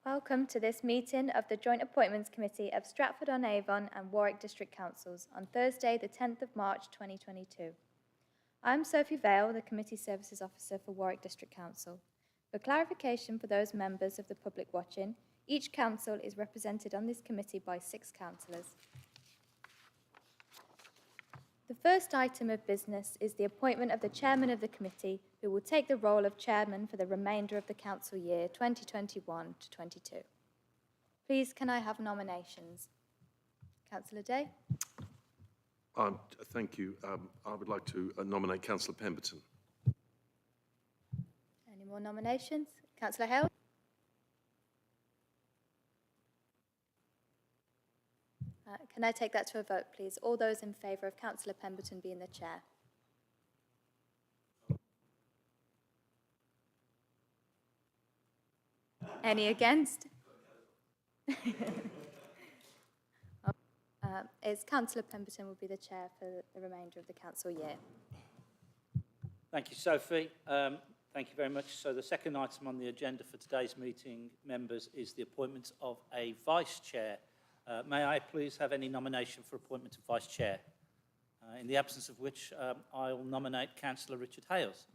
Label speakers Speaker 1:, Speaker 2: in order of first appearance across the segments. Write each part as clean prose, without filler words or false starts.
Speaker 1: Welcome to this meeting of the Joint Appointments Committee of Stratford-on-Avon and Warwick District Councils on Thursday, the 10th of March 2022. I'm Sophie Vale, the Committee Services Officer for Warwick District Council. For clarification for those members of the public watching, each council is represented on this committee by 6 councillors. The first item of business is the appointment of the chairman of the committee, who will take the role of chairman for the remainder of the council year 2021 to 22. Please, can I have nominations? Councillor Day.
Speaker 2: Thank you. I would like to nominate Councillor Pemberton.
Speaker 1: Any more nominations? Councillor Hale. Can I take that to a vote, please? All those in favour of Councillor Pemberton being the chair? Any against? Councillor Pemberton will be the chair for the remainder of the council year.
Speaker 3: Thank you, Sophie. Thank you very much. So the second item on the agenda for today's meeting, members, is the appointment of a vice chair. May I please have any nomination for appointment of vice chair? In the absence of which, I'll nominate Councillor Richard Hales.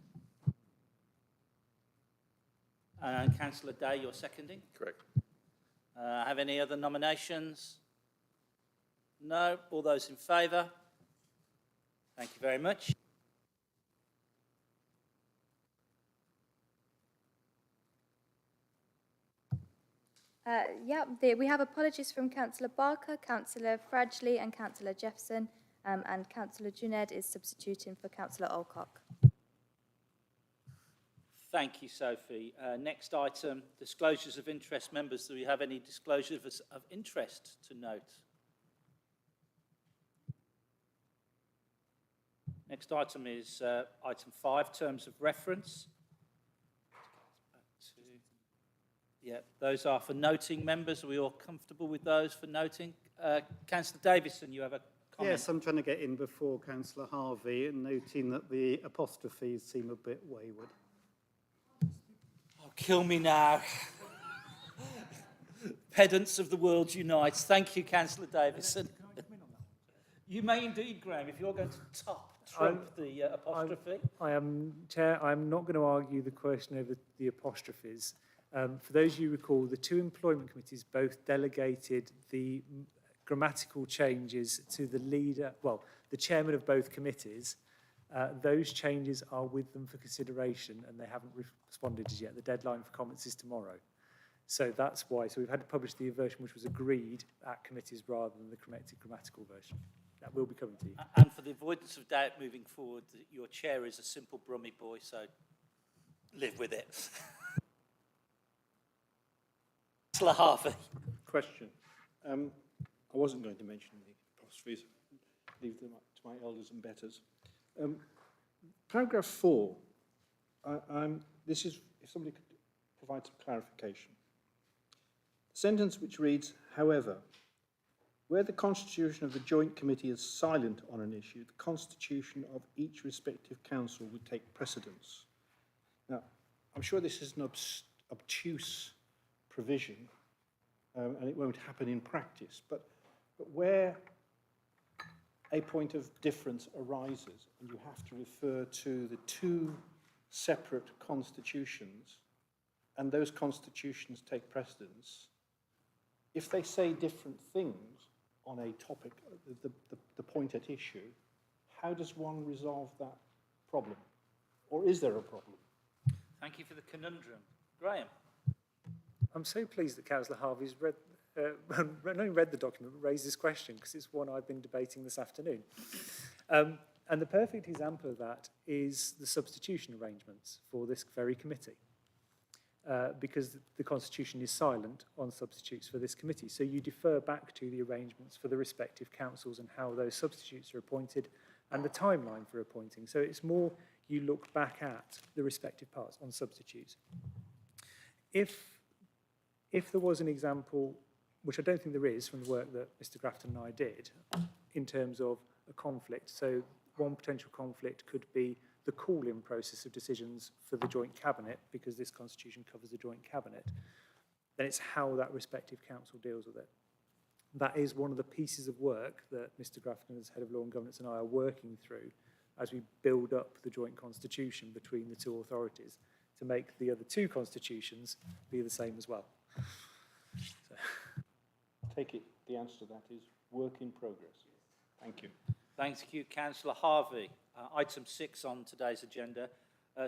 Speaker 3: And Councillor Day, you're seconding?
Speaker 2: Correct.
Speaker 3: Have any other nominations? No. All those in favour? Thank you very much.
Speaker 1: We have apologies from Councillor Barker, Councillor Fradgley and Councillor Jeffson, and Councillor Juned is substituting for Councillor Alcock.
Speaker 3: Thank you, Sophie. Next item, disclosures of interest. Members, do we have any disclosures of interest to note? Next item is item 5, terms of reference. Yeah, those are for noting. Members, are we all comfortable with those for noting? Councillor Davison, you have a comment?
Speaker 4: Yes, I'm trying to get in before Councillor Harvey and noting that the apostrophes seem a bit wayward.
Speaker 3: Oh, kill me now. Pedants of the world unite. Thank you, Councillor Davison. You may indeed, Graham, if you're going to trump the apostrophe.
Speaker 5: Chair, I'm not going to argue the question over the apostrophes. For those you recall, the 2 employment committees both delegated the grammatical changes to the leader, well, the chairman of both committees. Those changes are with them for consideration and they haven't responded as yet. The deadline for comments is tomorrow. So that's why. So we've had to publish the version which was agreed at committees rather than the corrected grammatical version. That will be coming to you.
Speaker 3: And for the avoidance of doubt moving forward, your chair is a simple Brummy boy, so live with it. Councillor Harvey.
Speaker 6: Question. I wasn't going to mention the apostrophes. Leave them up to my elders and betters. Paragraph 4. This is, if somebody could provide some clarification. The sentence which reads, however, where the constitution of the joint committee is silent on an issue, the constitution of each respective council would take precedence. Now, I'm sure this is an obtuse provision, and it won't happen in practice, but where a point of difference arises and you have to refer to the 2 separate constitutions and those constitutions take precedence, if they say different things on a topic, the point at issue, how does one resolve that problem? Or is there a problem?
Speaker 3: Thank you for the conundrum. Graham.
Speaker 5: I'm so pleased that Councillor Harvey's not only read the document, but raised this question, because it's one I've been debating this afternoon. And the perfect example of that is the substitution arrangements for this very committee, because the Constitution is silent on substitutes for this committee. So you defer back to the arrangements for the respective councils and how those substitutes are appointed and the timeline for appointing. So it's more you look back at the respective parts on substitutes. If there was an example, which I don't think there is from the work that Mr. Grafton and I did, in terms of a conflict, so one potential conflict could be the call-in process of decisions for the joint cabinet, because this constitution covers the joint cabinet. then it's how that respective council deals with it. That is one of the pieces of work that Mr Grafton, as Head of Law and Governance, and I are working through as we build up the joint constitution between the two authorities to make the other two constitutions be the same as well. So.
Speaker 6: Take it, the answer to that is work in progress. Thank you.
Speaker 3: Thank you, Councillor Harvey. Item 6 on today's agenda,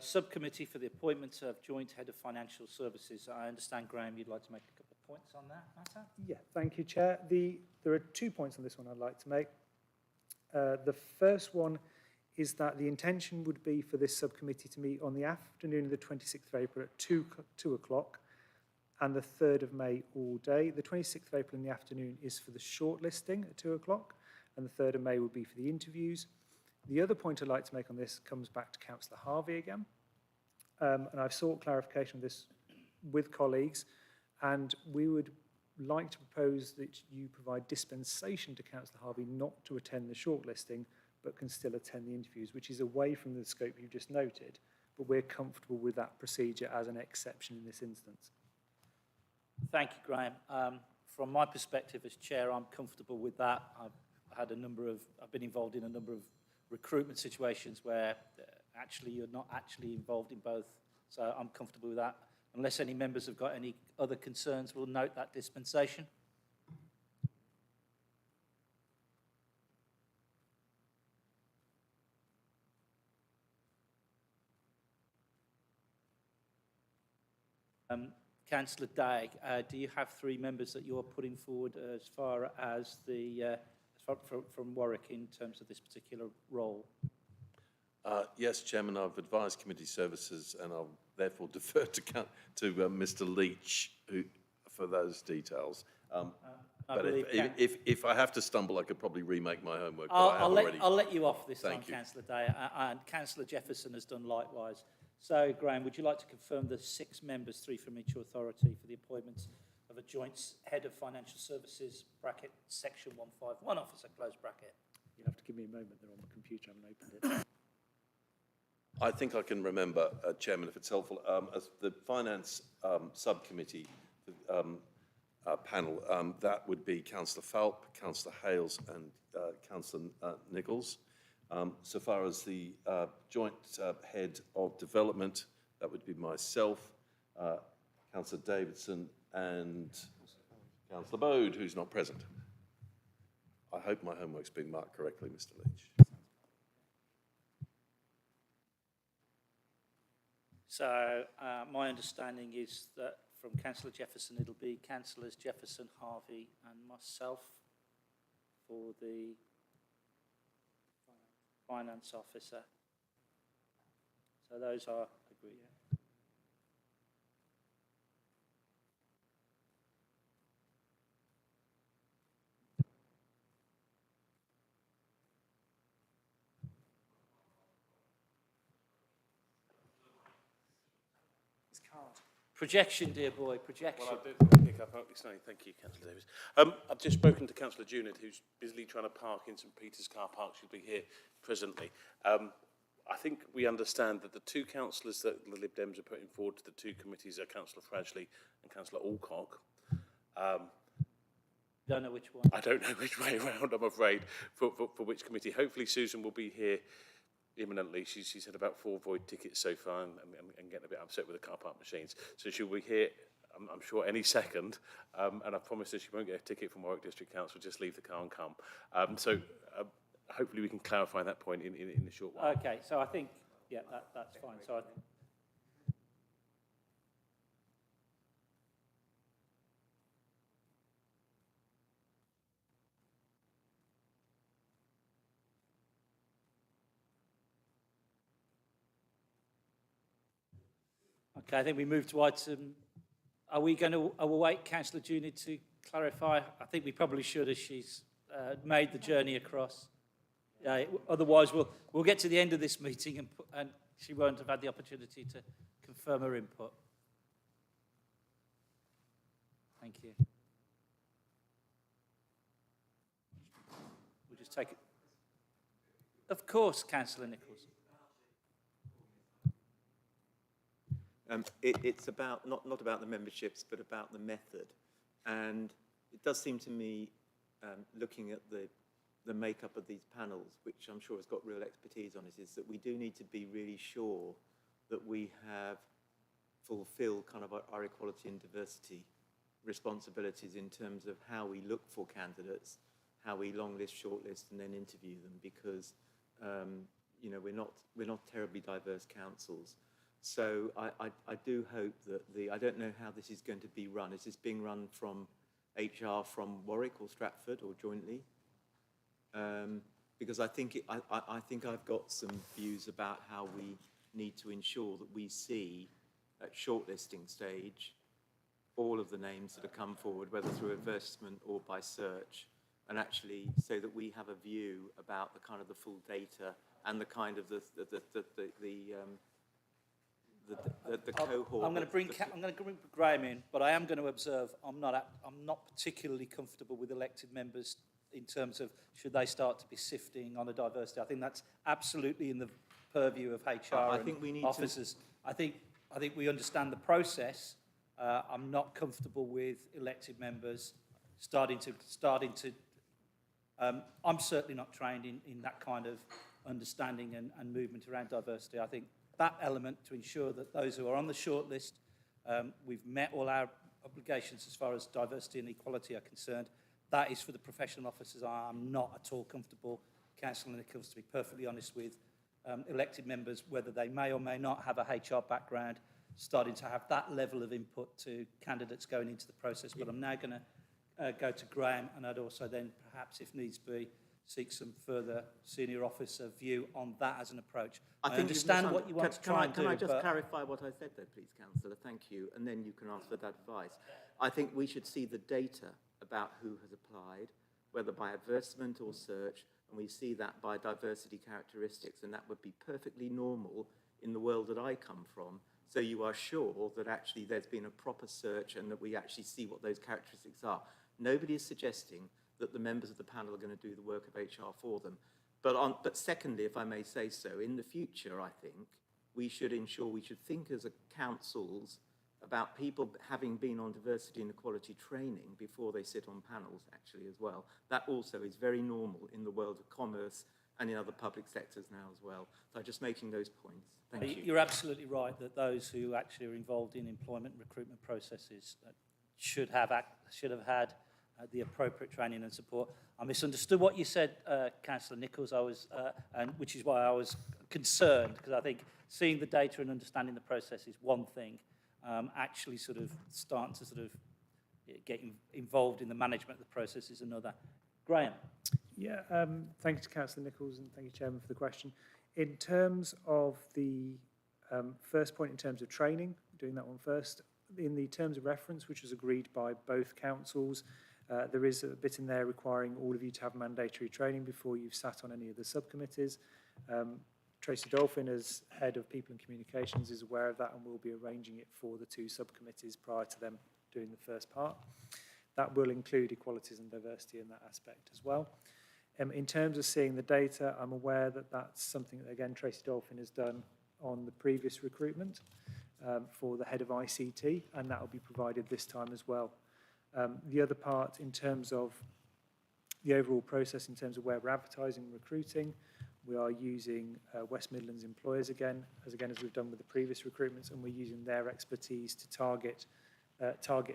Speaker 3: Subcommittee for the Appointment of Joint Head of Financial Services. I understand, Graham, you'd like to make a couple of points on that matter?
Speaker 5: Yeah, thank you, Chair. There are 2 points on this one I'd like to make. The first one is that the intention would be for this subcommittee to meet on the afternoon of the 26th of April at 2 o'clock and the 3rd of May all day. The 26th of April in the afternoon is for the shortlisting at 2 o'clock, and the 3rd of May will be for the interviews. The other point I'd like to make on this comes back to Councillor Harvey again. And I've sought clarification on this with colleagues, and we would like to propose that you provide dispensation to Councillor Harvey not to attend the shortlisting, but can still attend the interviews, which is away from the scope you've just noted, but we're comfortable with that procedure as an exception in this instance.
Speaker 3: Thank you, Graham. From my perspective as chair, I'm comfortable with that. I've been involved in a number of recruitment situations where actually you're not actually involved in both, so I'm comfortable with that. Unless any members have got any other concerns, we'll note that dispensation. Councillor Dagg, do you have 3 members that you're putting forward as far as the from Warwick in terms of this particular role?
Speaker 2: Yes, Chairman, I've advised committee services and I'll therefore defer to Mr Leach for those details. But if I have to stumble, I could probably remake my homework.
Speaker 3: I'll let you off this time, Councillor Dagg, and Councillor Jefferson has done likewise. So, Graham, would you like to confirm the 6 members, 3 from each authority, for the appointment of a joint head of financial services, bracket, section 151 officer, close bracket?
Speaker 5: You'll have to give me a moment, they're on the computer, I haven't opened it.
Speaker 2: I think I can remember, Chairman, if it's helpful, as the Finance Subcommittee panel, that would be Councillor Falp, Councillor Hales and Councillor Nichols. So far as the joint head of development, that would be myself, Councillor Davidson and Councillor Bode, who's not present. I hope my homework's being marked correctly, Mr Leach.
Speaker 3: So my understanding is that from Councillor Jefferson, it'll be Councillors Jefferson, Harvey and myself for the finance officer. So those are agreed. Projection, dear boy, projection.
Speaker 7: Well, I did pick up, thank you, Councillor Davis. I've just spoken to Councillor Junid, who's busily trying to park in St Peter's car park. She'll be here presently. I think we understand that the 2 councillors that the Lib Dems are putting forward to the 2 committees are Councillor Fradgley and Councillor Alcock.
Speaker 3: Don't know which one.
Speaker 7: I don't know which way around, I'm afraid, for which committee. Hopefully Susan will be here imminently. She's had about 4 void tickets so far and getting a bit upset with the car park machines. So she'll be here, I'm sure, any second. And I promise her she won't get a ticket from Warwick District Council, just leave the car and come. Hopefully we can clarify that point in a short while.
Speaker 3: Okay, so I think, yeah, that's fine. So okay, I think we move to item. Are we going to await Councillor Junid to clarify? I think we probably should, as she's made the journey across. Otherwise, we'll get to the end of this meeting and she won't have had the opportunity to confirm her input. Thank you. We'll just take it. Of course, Councillor Nichols.
Speaker 8: It's about not about the memberships, but about the method. And it does seem to me, looking at the makeup of these panels, which I'm sure has got real expertise on it, is that we do need to be really sure that we have fulfilled kind of our equality and diversity responsibilities in terms of how we look for candidates, how we longlist, shortlist, and then interview them, because you know, we're not terribly diverse councils. So I do hope that I don't know how this is going to be run. Is this being run from HR from Warwick or Stratford or jointly? Because I think I've got some views about how we need to ensure that we see at shortlisting stage all of the names that have come forward, whether through advertisement or by search, and actually so that we have a view about the kind of the full data and the kind of the cohort.
Speaker 3: I'm going to bring Graham in, but I am going to observe I'm not particularly comfortable with elected members in terms of should they start to be sifting on a diversity. I think that's absolutely in the purview of HR and officers. I think we understand the process. I'm not comfortable with elected members starting to. I'm certainly not trained in that kind of understanding and movement around diversity. I think that element to ensure that those who are on the shortlist, we've met all our obligations as far as diversity and equality are concerned. That is for the professional officers. I'm not at all comfortable, Councillor Nichols, to be perfectly honest, with elected members, whether they may or may not have a HR background, starting to have that level of input to candidates going into the process. But I'm now going to go to Graham, and I'd also then perhaps, if needs be, seek some further senior officer view on that as an approach. I understand what you want to try and do.
Speaker 8: Can I just clarify what I said there, please, Councillor? Thank you. And then you can ask for that advice. I think we should see the data about who has applied, whether by advertisement or search, and we see that by diversity characteristics, and that would be perfectly normal in the world that I come from. So you are sure that actually there's been a proper search and that we actually see what those characteristics are. Nobody is suggesting that the members of the panel are going to do the work of HR for them. But secondly, if I may say so, in the future, I think, we should think as a councils about people having been on diversity and equality training before they sit on panels, actually, as well. That also is very normal in the world of commerce and in other public sectors now as well. So just making those points. Thank you.
Speaker 3: You're absolutely right that those who actually are involved in employment and recruitment processes should have had the appropriate training and support. I misunderstood what you said, Councillor Nichols, which is why I was concerned, because I think seeing the data and understanding the process is one thing, actually sort of starting to sort of get involved in the management of the process is another. Graham.
Speaker 5: Yeah, thank you to Councillor Nichols and thank you, Chairman, for the question. In terms of the first point, in terms of training, doing that one first, in the terms of reference, which was agreed by both councils, there is a bit in there requiring all of you to have mandatory training before you've sat on any of the subcommittees. Tracy Dolphin, as Head of People and Communications, is aware of that and will be arranging it for the two subcommittees prior to them doing the first part. That will include equalities and diversity in that aspect as well. In terms of seeing the data, I'm aware that that's something that, again, Tracy Dolphin has done on the previous recruitment for the Head of ICT, and that will be provided this time as well. The other part, in terms of the overall process, in terms of where we're advertising and recruiting, we are using West Midlands employers again as we've done with the previous recruitments, and we're using their expertise to target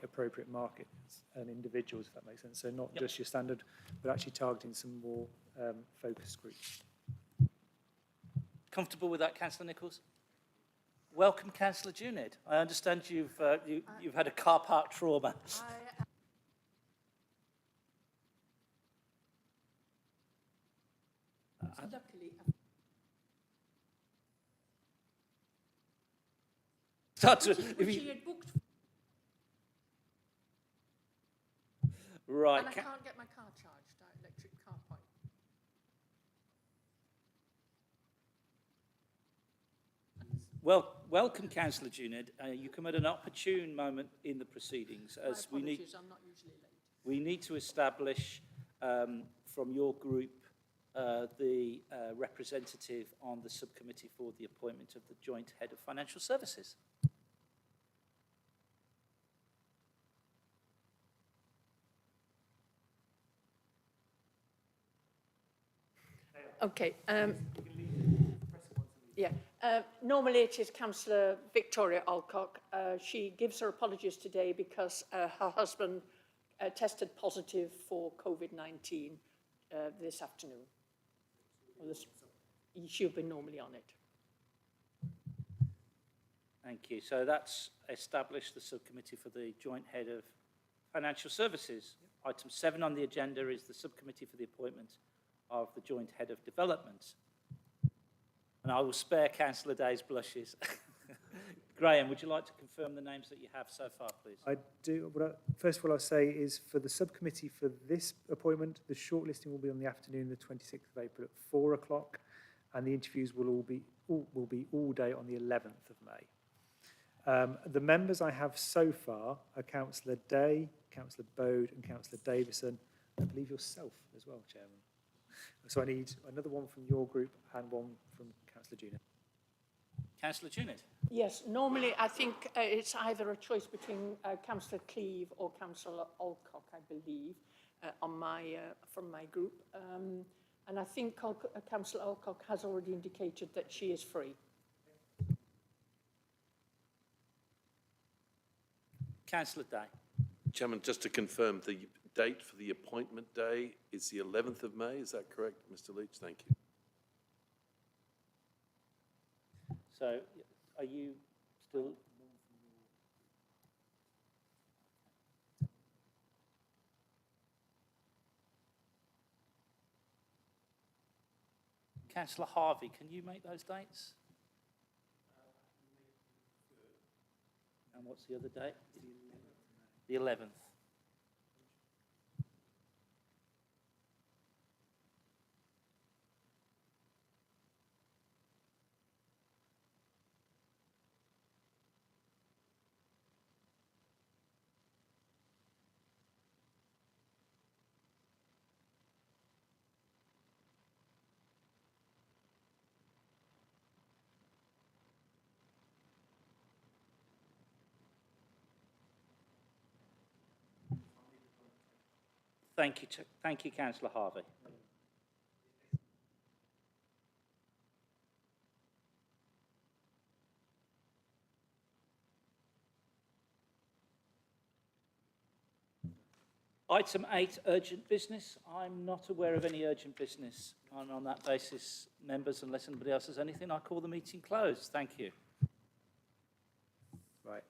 Speaker 5: appropriate markets and individuals, if that makes sense. So not just your standard, but actually targeting some more focused groups.
Speaker 3: Comfortable with that, Councillor Nichols? Welcome, Councillor Junid. I understand you've had a car park trauma.
Speaker 9: Luckily, she had booked.
Speaker 3: Right.
Speaker 9: And I can't get my car charged at electric car point.
Speaker 3: Well, welcome, Councillor Junid. You come at an opportune moment in the proceedings, as
Speaker 9: I'm not usually late.
Speaker 3: We need to establish from your group the representative on the subcommittee for the appointment of the joint head of financial services.
Speaker 9: Okay. Normally it is Councillor Victoria Alcock. She gives her apologies today because her husband tested positive for COVID-19 this afternoon. She'll be normally on it.
Speaker 3: Thank you. So that's established the subcommittee for the joint head of financial services. Item 7 on the agenda is the subcommittee for the appointment of the joint head of development. And I will spare Councillor Day's blushes. Graham, would you like to confirm the names that you have so far, please?
Speaker 5: I do. First of all, I'll say is for the subcommittee for this appointment, the shortlisting will be on the afternoon, the 26th of April at 4 o'clock, and the interviews will be all day on the 11th of May. The members I have so far are Councillor Day, Councillor Bode, and Councillor Davison. I believe yourself as well, Chairman. So I need another one from your group and one from Councillor Junit.
Speaker 3: Councillor Junit.
Speaker 9: Yes, normally I think it's either a choice between Councillor Cleave or Councillor Alcock, I believe, from my group. And I think Councillor Alcock has already indicated that she is free.
Speaker 3: Councillor Day.
Speaker 2: Chairman, just to confirm, the date for the appointment day is the 11th of May. Is that correct, Mr. Leach? Thank you.
Speaker 3: So are you still... Councillor Harvey, can you make those dates? And what's the other date? The 11th. Thank you, Councillor Harvey. Item 8, urgent business. I'm not aware of any urgent business. And on that basis, members, unless anybody else has anything, I call the meeting closed. Thank you.
Speaker 5: Right.